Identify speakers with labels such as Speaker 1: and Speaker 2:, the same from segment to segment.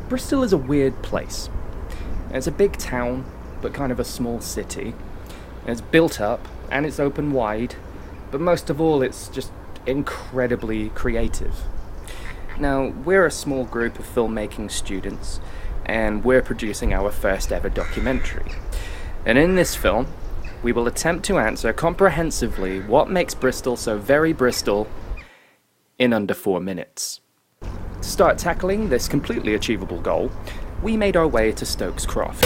Speaker 1: Bristol is a weird place. It's a big town, but kind of a small city. It's built up, and it's open wide, but most of all, it's just incredibly creative. Now, we're a small group of filmmaking students, and we're producing our first ever documentary. And in this film, we will attempt to answer comprehensively what makes Bristol so very Bristol in under 4 minutes. To start tackling this completely achievable goal, we made our way to Stokes Croft.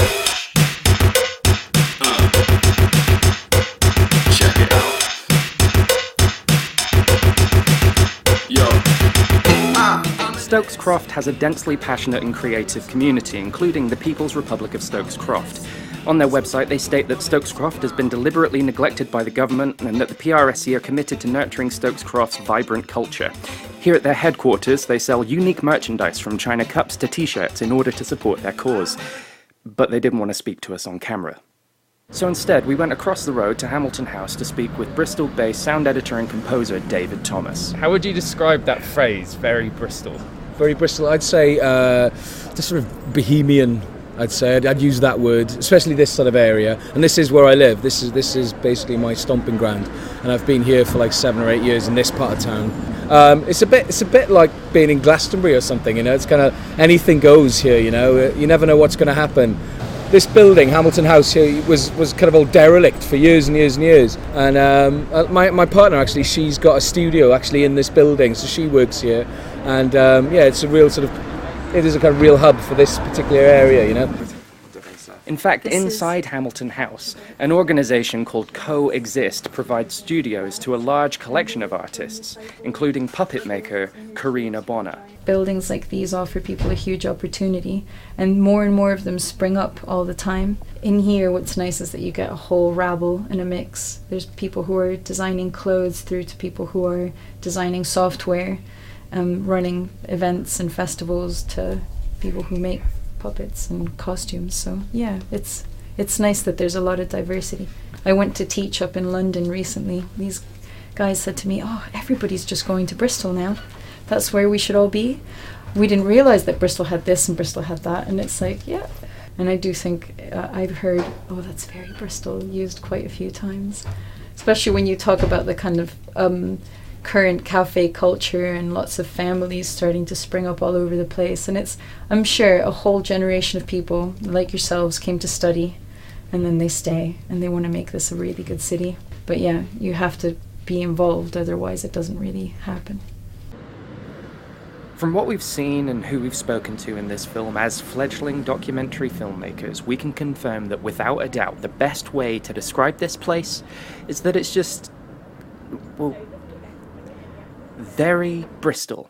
Speaker 2: Check it out.
Speaker 1: Stokes Croft has a densely passionate and creative community, including the People's Republic of Stokes Croft. On their website, they state that Stokes Croft has been deliberately neglected by the government and that the PRSE are committed to nurturing Stokes Croft's vibrant culture. Here at their headquarters, they sell unique merchandise from China cups to t-shirts in order to support their cause. But they didn't want to speak to us on camera. So instead, we went across the road to Hamilton House to speak with Bristol-based sound editor and composer David Thomas. How would you describe that phrase, very Bristol?
Speaker 3: Very Bristol, I'd say just sort of bohemian. I'd say I'd use that word, especially this sort of area. And this is where I live. This is basically my stomping ground, and I've been here for like 7 or 8 years in this part of town. It's a bit like being in Glastonbury or something, you know. It's kind of anything goes here, you know. You never know what's going to happen. This building, Hamilton House, here was kind of all derelict for years and years and years. And my partner actually, she's got a studio actually in this building, so she works here. And yeah, it's a real sort of. It is a kind of real hub for this particular area, you know.
Speaker 1: In fact, inside Hamilton House, an organisation called Coexist provides studios to a large collection of artists, including puppet maker Karina Bonner.
Speaker 4: Buildings like these offer people a huge opportunity, and more of them spring up all the time. In here, what's nice is that you get a whole rabble and a mix. There's people who are designing clothes through to people who are designing software, running events and festivals to people who make puppets and costumes. So yeah, it's nice that there's a lot of diversity. I went to teach up in London recently. These guys said to me, "Oh, everybody's just going to Bristol now. That's where we should all be. We didn't realise that Bristol had this and Bristol had that." And it's like, yeah. And I do think I've heard, "Oh, that's very Bristol," used quite a few times, especially when you talk about the kind of current cafe culture and lots of families starting to spring up all over the place. And it's, I'm sure, a whole generation of people like yourselves came to study and then they stay and they want to make this a really good city. But yeah, you have to be involved, otherwise it doesn't really happen.
Speaker 1: From what we've seen and who we've spoken to in this film as fledgling documentary filmmakers, we can confirm that without a doubt the best way to describe this place is that it's just, well, very Bristol.